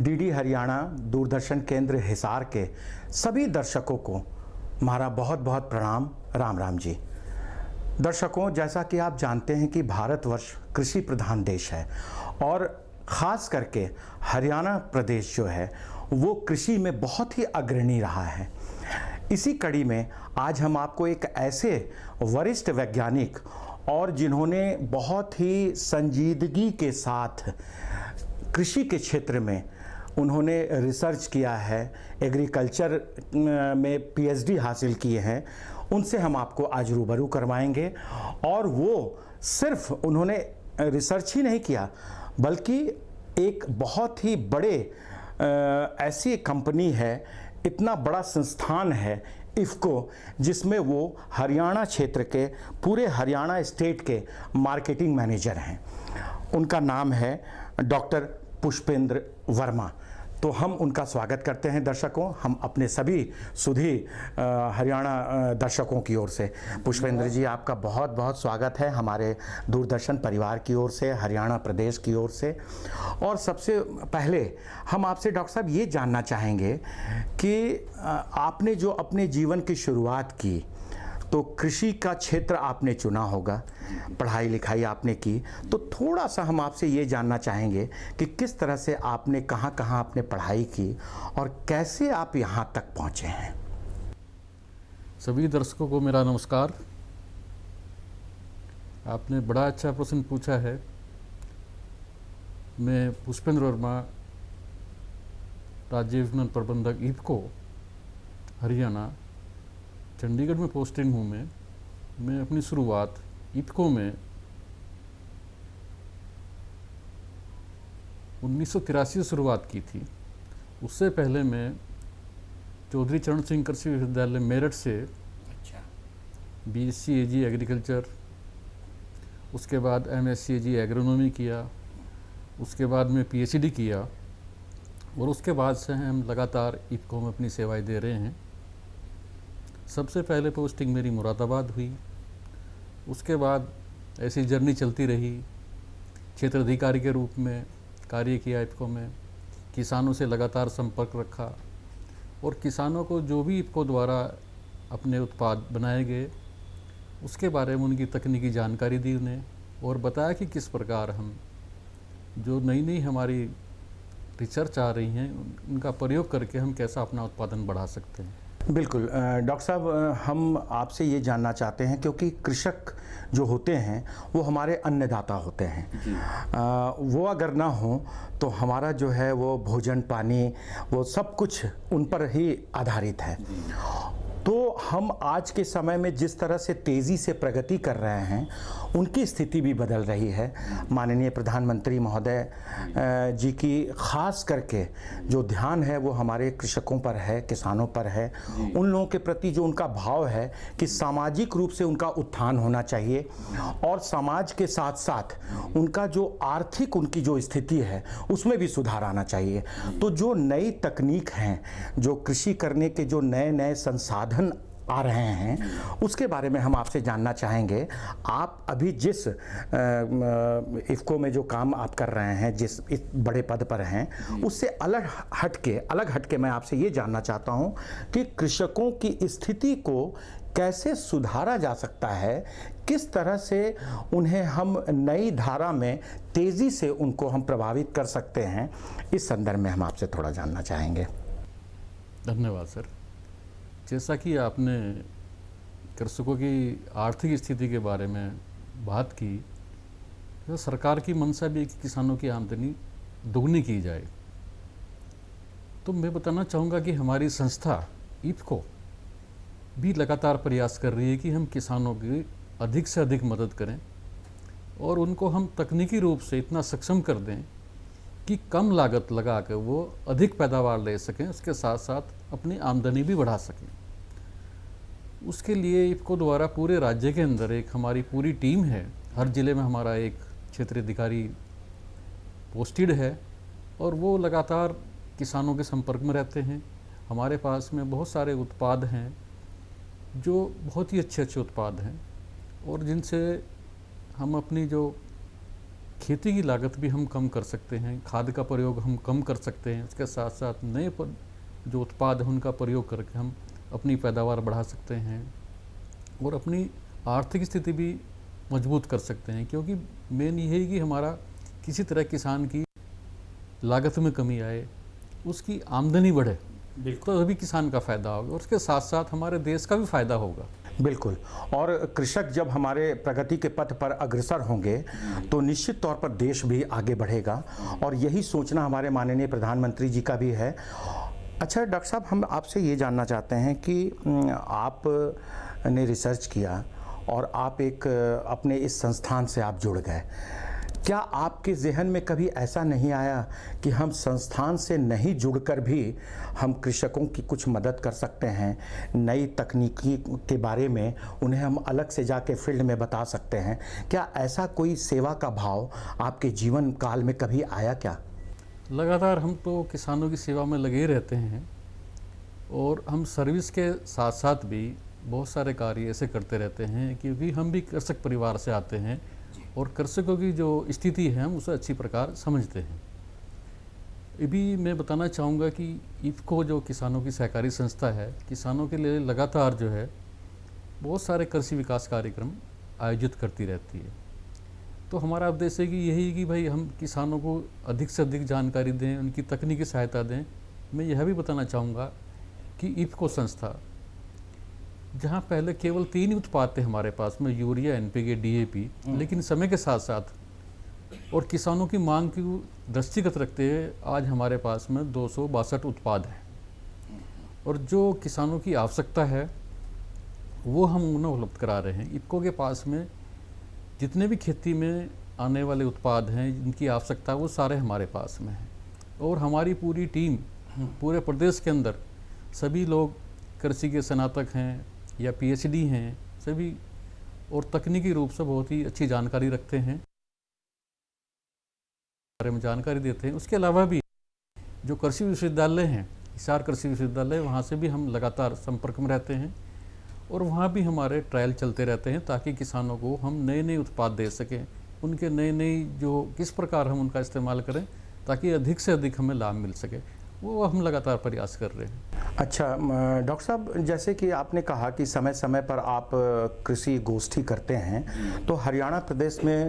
DD Haryana Doordarshan केंद्र हिसार के सभी दर्शकों को हमारा बहुत बहुत प्रणाम। राम राम जी। दर्शकों, जैसा कि आप जानते हैं कि भारतवर्ष कृषि प्रधान देश है और ख़ास करके हरियाणा प्रदेश जो है वो कृषि में बहुत ही अग्रणी रहा है। इसी कड़ी में आज हम आपको एक ऐसे वरिष्ठ वैज्ञानिक और जिन्होंने बहुत ही संजीदगी के साथ कृषि के क्षेत्र में उन्होंने रिसर्च किया है, एग्रीकल्चर में पीएचडी हासिल किए हैं, उनसे हम आपको आज रूबरू करवाएंगे। और वो सिर्फ उन्होंने रिसर्च ही नहीं किया बल्कि एक बहुत ही बड़े ऐसी कंपनी है, इतना बड़ा संस्थान है इफ़को, जिसमें वो हरियाणा क्षेत्र के पूरे हरियाणा स्टेट के मार्केटिंग मैनेजर हैं। उनका नाम है डॉक्टर पुष्पेंद्र वर्मा। तो हम उनका स्वागत करते हैं दर्शकों, हम अपने सभी सुधी हरियाणा दर्शकों की ओर से। पुष्पेंद्र जी, आपका बहुत बहुत स्वागत है हमारे दूरदर्शन परिवार की ओर से, हरियाणा प्रदेश की ओर से। और सबसे पहले हम आपसे डॉक्टर साहब ये जानना चाहेंगे कि आपने जो अपने जीवन की शुरुआत की तो कृषि का क्षेत्र आपने चुना होगा, पढ़ाई लिखाई आपने की, तो थोड़ा सा हम आपसे ये जानना चाहेंगे कि किस तरह से आपने कहाँ आपने पढ़ाई की और कैसे आप यहाँ तक पहुँचे हैं। सभी दर्शकों को मेरा नमस्कार। आपने बड़ा अच्छा प्रश्न पूछा है। मैं पुष्पेंद्र वर्मा, राज्य विपणन प्रबंधक इफ़को हरियाणा, चंडीगढ़ में पोस्टिंग हूँ। मैं अपनी शुरुआत इफ़को में 1983 से शुरुआत की थी। उससे पहले मैं चौधरी चरण सिंह कृषि विश्वविद्यालय मेरठ से बीएससी एजी एग्रीकल्चर, उसके बाद एमएससी एजी एग्रोनॉमी किया, उसके बाद में पीएचडी किया और उसके बाद से हम लगातार इफ़को में अपनी सेवाएं दे रहे हैं। सबसे पहले पोस्टिंग मेरी मुरादाबाद हुई, उसके बाद ऐसी जर्नी चलती रही। क्षेत्र अधिकारी के रूप में कार्य किया इफ़को में, किसानों से लगातार संपर्क रखा और किसानों को जो भी इफ़को द्वारा अपने उत्पाद बनाए गए उसके बारे में उनकी तकनीकी जानकारी दी उन्हें और बताया कि किस प्रकार हम जो नई नई हमारी रिसर्च आ रही हैं उनका प्रयोग करके हम कैसा अपना उत्पादन बढ़ा सकते हैं। बिल्कुल डॉक्टर साहब, हम आपसे ये जानना चाहते हैं क्योंकि कृषक जो होते हैं वो हमारे अन्नदाता होते हैं। वो अगर ना हो तो हमारा जो है वो भोजन पानी वो सब कुछ उन पर ही आधारित है। तो हम आज के समय में जिस तरह से तेज़ी से प्रगति कर रहे हैं उनकी स्थिति भी बदल रही है। माननीय प्रधानमंत्री महोदय जी की ख़ास करके जो ध्यान है वो हमारे कृषकों पर है, किसानों पर है। उन लोगों के प्रति जो उनका भाव है कि सामाजिक रूप से उनका उत्थान होना चाहिए और समाज के साथ साथ उनका जो आर्थिक उनकी जो स्थिति है उसमें भी सुधार आना चाहिए। तो जो नई तकनीक हैं, जो कृषि करने के जो नए नए संसाधन आ रहे हैं उसके बारे में हम आपसे जानना चाहेंगे। आप अभी जिस इफ़को में जो काम आप कर रहे हैं, जिस इस बड़े पद पर हैं, उससे अलग हटके मैं आपसे ये जानना चाहता हूं कि कृषकों की स्थिति को कैसे सुधारा जा सकता है, किस तरह से उन्हें हम नई धारा में तेज़ी से उनको हम प्रभावित कर सकते हैं। इस संदर्भ में हम आपसे थोड़ा जानना चाहेंगे। धन्यवाद सर। जैसा कि आपने कृषकों की आर्थिक स्थिति के बारे में बात की, तो सरकार की मंशा भी है कि किसानों की आमदनी दोगुनी की जाए। तो मैं बताना चाहूँगा कि हमारी संस्था इफ़को भी लगातार प्रयास कर रही है कि हम किसानों की अधिक से अधिक मदद करें और उनको हम तकनीकी रूप से इतना सक्षम कर दें कि कम लागत लगा कर वो अधिक पैदावार ले सकें, उसके साथ साथ अपनी आमदनी भी बढ़ा सकें। उसके लिए इफ़को द्वारा पूरे राज्य के अंदर एक हमारी पूरी टीम है। हर ज़िले में हमारा एक क्षेत्रीय अधिकारी पोस्टेड है और वो लगातार किसानों के संपर्क में रहते हैं। हमारे पास में बहुत सारे उत्पाद हैं जो बहुत ही अच्छे उत्पाद हैं और जिनसे हम अपनी जो खेती की लागत भी हम कम कर सकते हैं, खाद का प्रयोग हम कम कर सकते हैं, उसके साथ साथ नए जो उत्पाद हैं उनका प्रयोग करके हम अपनी पैदावार बढ़ा सकते हैं और अपनी आर्थिक स्थिति भी मजबूत कर सकते हैं। क्योंकि मेन ये है कि हमारा किसी तरह किसान की लागत में कमी आए, उसकी आमदनी बढ़े, तो अभी किसान का फ़ायदा होगा और उसके साथ साथ हमारे देश का भी फ़ायदा होगा। बिल्कुल। और कृषक जब हमारे प्रगति के पथ पर अग्रसर होंगे तो निश्चित तौर पर देश भी आगे बढ़ेगा, और यही सोचना हमारे माननीय प्रधानमंत्री जी का भी है। अच्छा डॉक्टर साहब, हम आपसे ये जानना चाहते हैं कि आपने रिसर्च किया और आप एक अपने इस संस्थान से आप जुड़ गए, क्या आपके ज़हन में कभी ऐसा नहीं आया कि हम संस्थान से नहीं जुड़कर भी हम कृषकों की कुछ मदद कर सकते हैं, नई तकनीकी के बारे में उन्हें हम अलग से जाके फील्ड में बता सकते हैं? क्या ऐसा कोई सेवा का भाव आपके जीवन काल में कभी आया क्या? लगातार हम तो किसानों की सेवा में लगे रहते हैं और हम सर्विस के साथ साथ भी बहुत सारे कार्य ऐसे करते रहते हैं, क्योंकि हम भी कृषक परिवार से आते हैं और कृषकों की जो स्थिति है हम उसे अच्छी प्रकार समझते हैं। ये भी मैं बताना चाहूँगा कि इफ़को जो किसानों की सहकारी संस्था है, किसानों के लिए लगातार जो है बहुत सारे कृषि विकास कार्यक्रम आयोजित करती रहती है। तो हमारा उद्देश्य है कि यही है कि भाई हम किसानों को अधिक से अधिक जानकारी दें, उनकी तकनीकी सहायता दें। मैं यह भी बताना चाहूँगा कि इफ़को संस्था, जहाँ पहले केवल 3 ही उत्पाद थे हमारे पास में, यूरिया, एनपीके, डीएपी, लेकिन समय के साथ साथ और किसानों की मांग की दृष्टिगत रखते हुए आज हमारे पास में 262 उत्पाद हैं और जो किसानों की आवश्यकता है वो हम उन्हें उपलब्ध करा रहे हैं। इफ़को के पास में जितने भी खेती में आने वाले उत्पाद हैं, जिनकी आवश्यकता वो सारे हमारे पास में हैं और हमारी पूरी टीम पूरे प्रदेश के अंदर सभी लोग कृषि के स्नातक हैं या पीएचडी हैं सभी, और तकनीकी रूप से बहुत ही अच्छी जानकारी रखते हैं, बारे में जानकारी देते हैं। उसके अलावा भी जो कृषि विश्वविद्यालय हैं, हिसार कृषि विश्वविद्यालय, वहाँ से भी हम लगातार संपर्क में रहते हैं और वहाँ भी हमारे ट्रायल चलते रहते हैं ताकि किसानों को हम नए नए उत्पाद दे सकें, उनके नए नए जो किस प्रकार हम उनका इस्तेमाल करें ताकि अधिक से अधिक हमें लाभ मिल सके, वो हम लगातार प्रयास कर रहे हैं। अच्छा डॉक्टर साहब, जैसे कि आपने कहा कि समय समय पर आप कृषि गोष्ठी करते हैं, तो हरियाणा प्रदेश में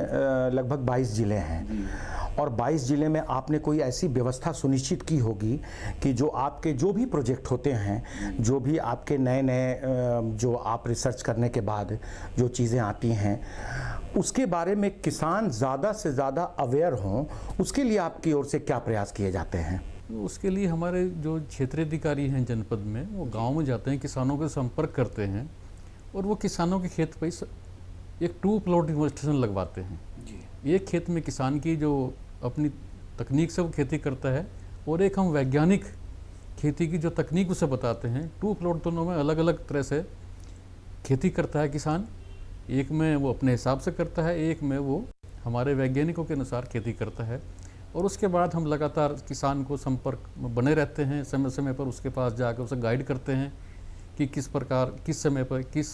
लगभग 22 ज़िले हैं और 22 ज़िले में आपने कोई ऐसी व्यवस्था सुनिश्चित की होगी कि जो आपके जो भी प्रोजेक्ट होते हैं, जो भी आपके नए नए जो आप रिसर्च करने के बाद जो चीज़ें आती हैं, उसके बारे में किसान ज़्यादा से ज़्यादा अवेयर हों, उसके लिए आपकी ओर से क्या प्रयास किए जाते हैं? तो उसके लिए हमारे जो क्षेत्रीय अधिकारी हैं जनपद में, वो गांव में जाते हैं, किसानों के संपर्क करते हैं और वो किसानों के खेत पर एक 2 प्लॉट इन्वेस्टेशन लगवाते हैं जी। एक खेत में किसान की जो अपनी तकनीक से वो खेती करता है और एक हम वैज्ञानिक खेती की जो तकनीक उसे बताते हैं। 2 प्लॉट दोनों में अलग अलग तरह से खेती करता है किसान, एक में वो अपने हिसाब से करता है, एक में वो हमारे वैज्ञानिकों के अनुसार खेती करता है। और उसके बाद हम लगातार किसान को संपर्क में बने रहते हैं, समय समय पर उसके पास जाकर उसे गाइड करते हैं कि किस प्रकार किस समय पर किस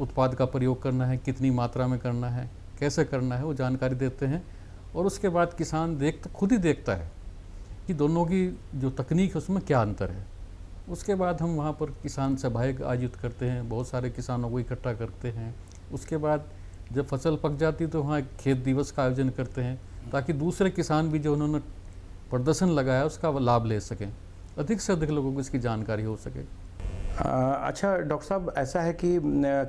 उत्पाद का प्रयोग करना है, कितनी मात्रा में करना है, कैसे करना है, वो जानकारी देते हैं। और उसके बाद किसान खुद ही देखता है कि दोनों की जो तकनीक है उसमें क्या अंतर है। उसके बाद हम वहाँ पर किसान सभाएं आयोजित करते हैं, बहुत सारे किसानों को इकट्ठा करते हैं। उसके बाद जब फसल पक जाती तो वहाँ खेत दिवस का आयोजन करते हैं ताकि दूसरे किसान भी जो उन्होंने प्रदर्शन लगाया उसका लाभ ले सकें, अधिक से अधिक लोगों को इसकी जानकारी हो सके। अच्छा डॉक्टर साहब, ऐसा है कि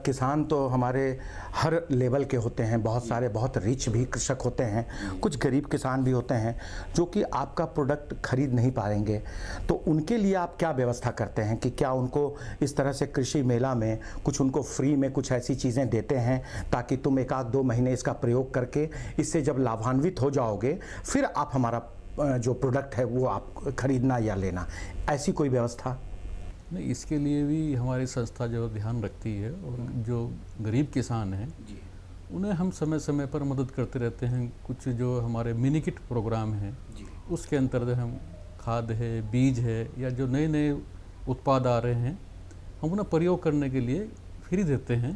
किसान तो हमारे हर लेवल के होते हैं, बहुत सारे बहुत रिच भी कृषक होते हैं, कुछ गरीब किसान भी होते हैं जो कि आपका प्रोडक्ट खरीद नहीं पाएंगे, तो उनके लिए आप क्या व्यवस्था करते हैं कि क्या उनको इस तरह से कृषि मेला में कुछ उनको फ्री में कुछ ऐसी चीज़ें देते हैं ताकि तुम 1-2 महीने इसका प्रयोग करके इससे जब लाभान्वित हो जाओगे फिर आप हमारा जो प्रोडक्ट है वो आप खरीदना या लेना, ऐसी कोई व्यवस्था? नहीं, इसके लिए भी हमारी संस्था जो ध्यान रखती है और जो गरीब किसान हैं उन्हें हम समय समय पर मदद करते रहते हैं। कुछ जो हमारे मिनी किट प्रोग्राम हैं उसके अंतर्गत हम खाद है, बीज है या जो नए नए उत्पाद आ रहे हैं हम उन्हें प्रयोग करने के लिए फ्री देते हैं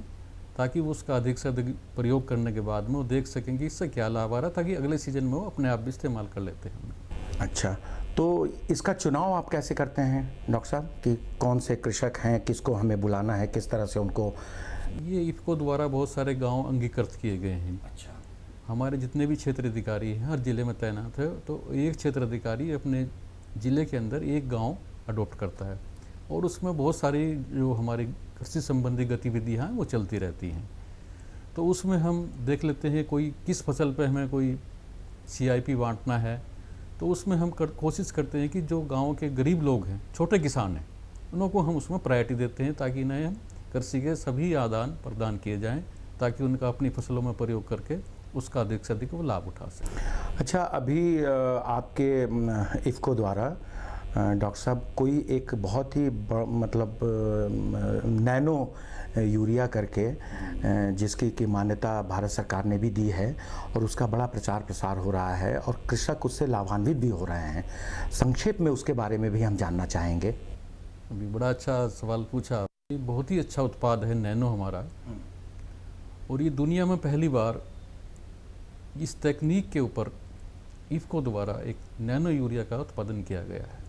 ताकि वो उसका अधिक से अधिक प्रयोग करने के बाद में वो देख सकें कि इससे क्या लाभ आ रहा है, ताकि अगले सीजन में वो अपने आप भी इस्तेमाल कर लेते हैं। अच्छा, तो इसका चुनाव आप कैसे करते हैं डॉक्टर साहब कि कौन से कृषक हैं, किसको हमें बुलाना है, किस तरह से उनको? ये इफ़को द्वारा बहुत सारे गांव अंगीकृत किए गए हैं। अच्छा, हमारे जितने भी क्षेत्र अधिकारी हैं हर ज़िले में तैनात है, तो एक क्षेत्र अधिकारी अपने ज़िले के अंदर एक गांव अडॉप्ट करता है और उसमें बहुत सारी जो हमारी कृषि संबंधी गतिविधियाँ हैं वो चलती रहती हैं। तो उसमें हम देख लेते हैं कोई किस फसल पे हमें कोई CIP बांटना है, तो उसमें हम कोशिश करते हैं कि जो गांव के गरीब लोग हैं, छोटे किसान हैं, उनको हम उसमें प्रायोरिटी देते हैं ताकि इन्हें हम कृषि के सभी आदान प्रदान किए जाएं, ताकि उनका अपनी फसलों में प्रयोग करके उसका अधिक से अधिक वो लाभ उठा सकें। अच्छा, अभी आपके इफ़को द्वारा डॉक्टर साहब कोई एक बहुत ही मतलब नैनो यूरिया करके जिसकी की मान्यता भारत सरकार ने भी दी है और उसका बड़ा प्रचार प्रसार हो रहा है और कृषक उससे लाभान्वित भी हो रहे हैं। संक्षेप में उसके बारे में भी हम जानना चाहेंगे। अभी बड़ा अच्छा सवाल पूछा। ये बहुत ही अच्छा उत्पाद है नैनो हमारा, और ये दुनिया में पहली बार इस तकनीक के ऊपर इफ़को द्वारा एक नैनो यूरिया का उत्पादन किया गया है,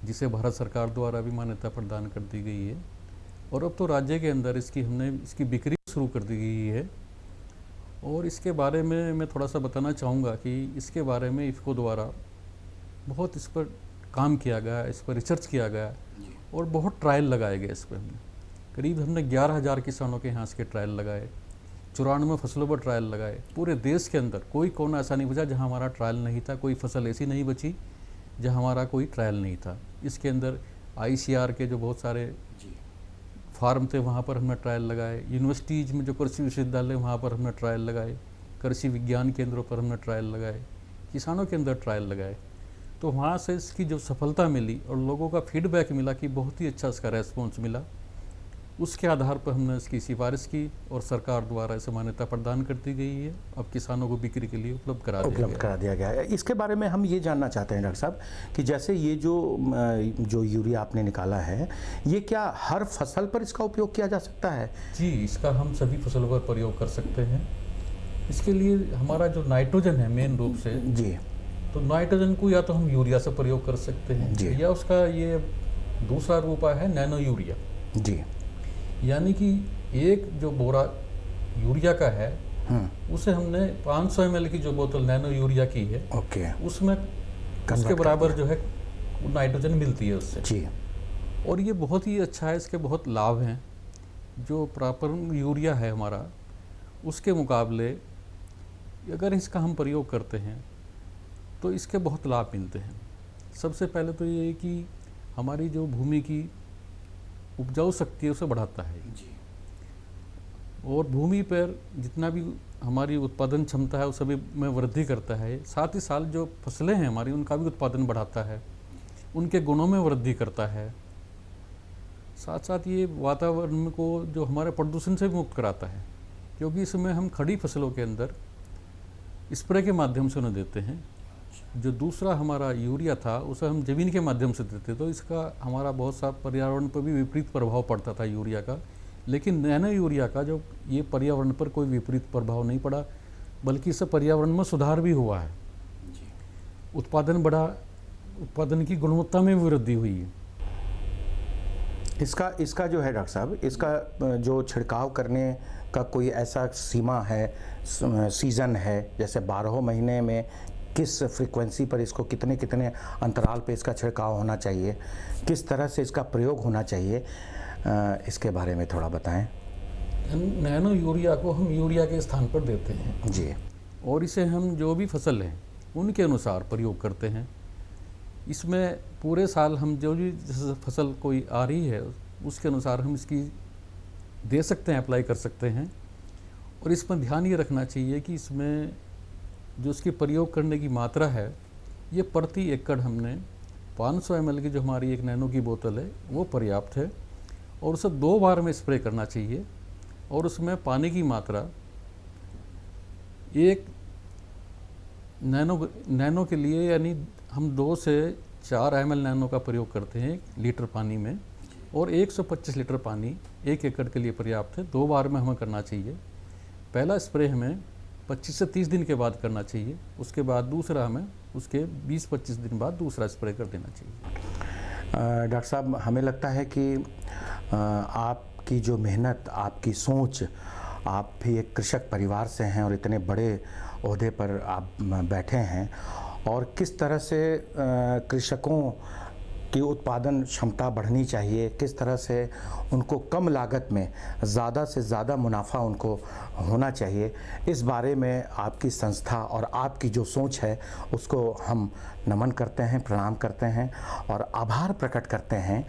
जिसे भारत सरकार द्वारा भी मान्यता प्रदान कर दी गई है। और अब तो राज्य के अंदर इसकी बिक्री शुरू कर दी गई है। और इसके बारे में मैं थोड़ा सा बताना चाहूँगा कि इसके बारे में इफ़को द्वारा बहुत इस पर काम किया गया, इस पर रिसर्च किया गया और बहुत ट्रायल लगाए गए इस पर। हमने 11,000 किसानों के यहाँ इसके ट्रायल लगाए, 94 फसलों पर ट्रायल लगाए। पूरे देश के अंदर कोई कोना ऐसा नहीं बचा जहाँ हमारा ट्रायल नहीं था, कोई फसल ऐसी नहीं बची जहाँ हमारा कोई ट्रायल नहीं था। इसके अंदर ICR के जो बहुत सारे फार्म थे वहाँ पर हमने ट्रायल लगाए, यूनिवर्सिटीज़ में जो कृषि विश्वविद्यालय वहाँ पर हमने ट्रायल लगाए, कृषि विज्ञान केंद्रों पर हमने ट्रायल लगाए, किसानों के अंदर ट्रायल लगाए। तो वहाँ से इसकी जो सफलता मिली और लोगों का फीडबैक मिला कि बहुत ही अच्छा इसका रेस्पॉन्स मिला, उसके आधार पर हमने इसकी सिफारिश की और सरकार द्वारा इसे मान्यता प्रदान कर दी गई है। अब किसानों को बिक्री के लिए उपलब्ध करा दिया गया है। इसके बारे में हम ये जानना चाहते हैं डॉक्टर साहब कि जैसे ये जो यूरिया आपने निकाला है, ये क्या हर फसल पर इसका उपयोग किया जा सकता है? जी, इसका हम सभी फसलों पर प्रयोग कर सकते हैं। इसके लिए हमारा जो नाइट्रोजन है मेन रूप से जी, तो नाइट्रोजन को या तो हम यूरिया से प्रयोग कर सकते हैं या उसका ये दूसरा रूप है नैनो यूरिया जी, यानी कि एक जो बोरा यूरिया का है उसे हमने 500 ml की जो बोतल नैनो यूरिया की है उसमें उसके बराबर जो है नाइट्रोजन मिलती है उससे जी। और ये बहुत ही अच्छा है, इसके बहुत लाभ हैं। जो प्रॉपर यूरिया है हमारा उसके मुकाबले अगर इसका हम प्रयोग करते हैं तो इसके बहुत लाभ मिलते हैं। सबसे पहले तो ये कि हमारी जो भूमि की उपजाऊ शक्ति है उसे बढ़ाता है जी। और भूमि पर जितना भी हमारी उत्पादन क्षमता है उस सभी में वृद्धि करता है। साथ ही साथ जो फसलें हैं हमारी उनका भी उत्पादन बढ़ाता है, उनके गुणों में वृद्धि करता है। साथ साथ ये वातावरण को जो हमारे प्रदूषण से मुक्त कराता है, क्योंकि इसमें हम खड़ी फसलों के अंदर स्प्रे के माध्यम से उन्हें देते हैं। जो दूसरा हमारा यूरिया था उसे हम जमीन के माध्यम से देते, तो इसका हमारा बहुत सा पर्यावरण पर भी विपरीत प्रभाव पड़ता था यूरिया का। लेकिन नैनो यूरिया का जो ये पर्यावरण पर कोई विपरीत प्रभाव नहीं पड़ा, बल्कि इससे पर्यावरण में सुधार भी हुआ है, उत्पादन बढ़ा, उत्पादन की गुणवत्ता में भी वृद्धि हुई है। इसका जो है डॉक्टर साहब, इसका जो छिड़काव करने का कोई ऐसा सीमा है, सीज़न है, जैसे 12 महीने में किस फ्रीक्वेंसी पर इसको कितने कितने अंतराल पे इसका छिड़काव होना चाहिए, किस तरह से इसका प्रयोग होना चाहिए, इसके बारे में थोड़ा बताएं। नैनो यूरिया को हम यूरिया के स्थान पर देते हैं जी, और इसे हम जो भी फसल हैं उनके अनुसार प्रयोग करते हैं। इसमें पूरे साल हम जो भी फसल कोई आ रही है उसके अनुसार हम इसकी दे सकते हैं, अप्लाई कर सकते हैं। और इसमें ध्यान ये रखना चाहिए कि इसमें जो इसकी प्रयोग करने की मात्रा है ये प्रति एकड़ हमने 500 ml की जो हमारी एक नैनो की बोतल है वो पर्याप्त है, और उसे 2 बार में स्प्रे करना चाहिए। और उसमें पानी की मात्रा एक नैनो के लिए यानी हम 2 से 4 ml नैनो का प्रयोग करते हैं लीटर पानी में, और 125 लीटर पानी 1 एकड़ के लिए पर्याप्त है। 2 बार में हमें करना चाहिए। पहला स्प्रे हमें 25 से 30 दिन के बाद करना चाहिए, उसके बाद दूसरा हमें उसके 20-25 दिन बाद दूसरा स्प्रे कर देना चाहिए। डॉक्टर साहब, हमें लगता है कि आपकी जो मेहनत, आपकी सोच, आप भी एक कृषक परिवार से हैं और इतने बड़े ओहदे पर आप बैठे हैं, और किस तरह से कृषकों की उत्पादन क्षमता बढ़नी चाहिए, किस तरह से उनको कम लागत में ज़्यादा से ज़्यादा मुनाफा उनको होना चाहिए, इस बारे में आपकी संस्था और आपकी जो सोच है उसको हम नमन करते हैं, प्रणाम करते हैं और आभार प्रकट करते हैं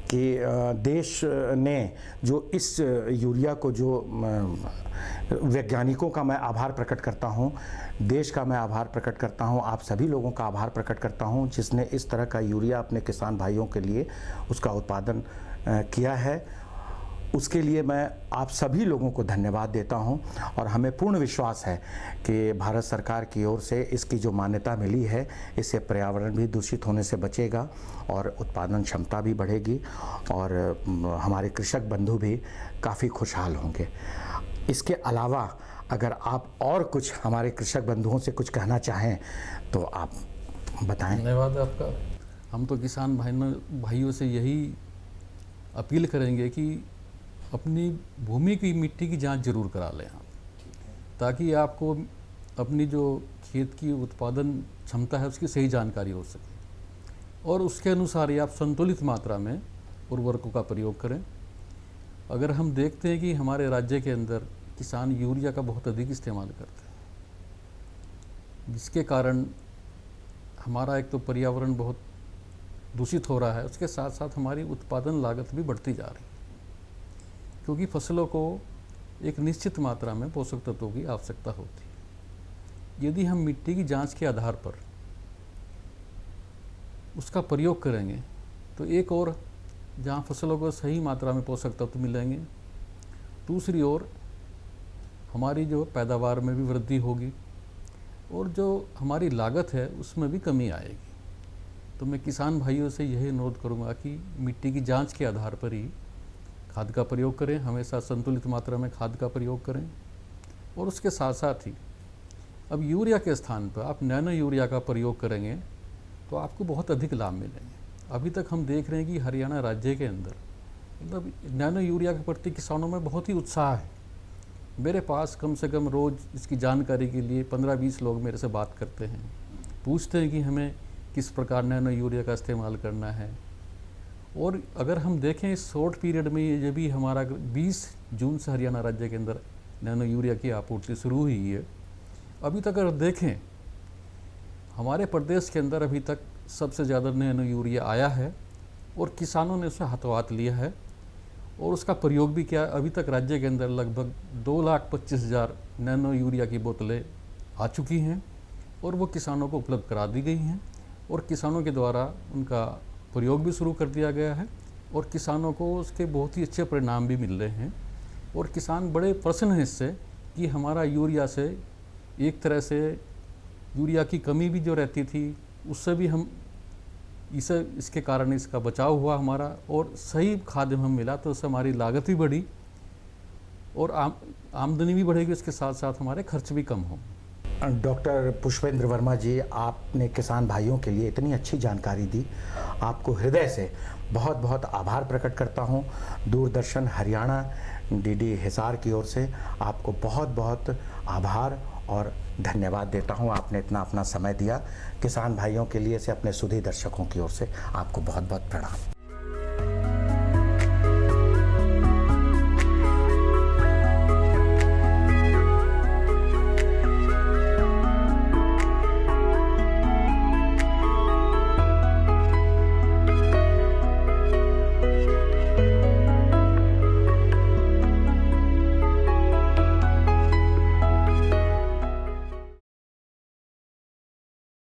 कि देश ने जो इस यूरिया को, जो वैज्ञानिकों का मैं आभार प्रकट करता हूं, देश का मैं आभार प्रकट करता हूं, आप सभी लोगों का आभार प्रकट करता हूं जिसने इस तरह का यूरिया अपने किसान भाइयों के लिए उसका उत्पादन किया है। उसके लिए मैं आप सभी लोगों को धन्यवाद देता हूं और हमें पूर्ण विश्वास है कि भारत सरकार की ओर से इसकी जो मान्यता मिली है, इससे पर्यावरण भी दूषित होने से बचेगा और उत्पादन क्षमता भी बढ़ेगी और हमारे कृषक बंधु भी काफ़ी खुशहाल होंगे। इसके अलावा अगर आप और कुछ हमारे कृषक बंधुओं से कुछ कहना चाहें तो आप बताएं। धन्यवाद आपका। हम तो किसान भाइयों से यही अपील करेंगे कि अपनी भूमि की मिट्टी की जांच जरूर करा लें आप, ताकि आपको अपनी जो खेत की उत्पादन क्षमता है उसकी सही जानकारी हो सके और उसके अनुसार ही आप संतुलित मात्रा में उर्वरकों का प्रयोग करें। अगर हम देखते हैं कि हमारे राज्य के अंदर किसान यूरिया का बहुत अधिक इस्तेमाल करते हैं, जिसके कारण हमारा एक तो पर्यावरण बहुत दूषित हो रहा है, उसके साथ साथ हमारी उत्पादन लागत भी बढ़ती जा रही है, क्योंकि फसलों को एक निश्चित मात्रा में पोषक तत्वों की आवश्यकता होती है। यदि हम मिट्टी की जांच के आधार पर उसका प्रयोग करेंगे तो एक और जहां फसलों को सही मात्रा में पोषक तत्व मिलेंगे, दूसरी ओर हमारी जो पैदावार में भी वृद्धि होगी और जो हमारी लागत है उसमें भी कमी आएगी। तो मैं किसान भाइयों से यही अनुरोध करूंगा कि मिट्टी की जांच के आधार पर ही खाद का प्रयोग करें, हमेशा संतुलित मात्रा में खाद का प्रयोग करें और उसके साथ साथ ही अब यूरिया के स्थान पर आप नैनो यूरिया का प्रयोग करेंगे तो आपको बहुत अधिक लाभ मिलेंगे। अभी तक हम देख रहे हैं कि हरियाणा राज्य के अंदर मतलब नैनो यूरिया के प्रति किसानों में बहुत ही उत्साह है। मेरे पास कम से कम रोज़ इसकी जानकारी के लिए 15-20 लोग मेरे से बात करते हैं, पूछते हैं कि हमें किस प्रकार नैनो यूरिया का इस्तेमाल करना है। और अगर हम देखें इस शॉर्ट पीरियड में ये भी हमारा 20 जून से हरियाणा राज्य के अंदर नैनो यूरिया की आपूर्ति शुरू हुई है। अभी तक अगर देखें हमारे प्रदेश के अंदर अभी तक सबसे ज़्यादा नैनो यूरिया आया है और किसानों ने उसे हाथों हाथ लिया है और उसका प्रयोग भी किया। अभी तक राज्य के अंदर लगभग 2,25,000 नैनो यूरिया की बोतलें आ चुकी हैं और वो किसानों को उपलब्ध करा दी गई हैं और किसानों के द्वारा उनका प्रयोग भी शुरू कर दिया गया है और किसानों को उसके बहुत ही अच्छे परिणाम भी मिल रहे हैं और किसान बड़े प्रसन्न हैं इससे कि हमारा यूरिया से एक तरह से यूरिया की कमी भी जो रहती थी उससे भी हम इसके कारण इसका बचाव हुआ हमारा और सही खाद हमें मिला तो उससे हमारी लागत भी बढ़ी और आमदनी भी बढ़ेगी, इसके साथ साथ हमारे खर्च भी कम होंगे। डॉक्टर पुष्पेंद्र वर्मा जी, आपने किसान भाइयों के लिए इतनी अच्छी जानकारी दी, आपको हृदय से बहुत बहुत आभार प्रकट करता हूं। दूरदर्शन हरियाणा डीडी हिसार की ओर से आपको बहुत बहुत आभार और धन्यवाद देता हूं। आपने इतना अपना समय दिया किसान भाइयों के लिए से, अपने सुधी दर्शकों की ओर से आपको बहुत बहुत प्रणाम।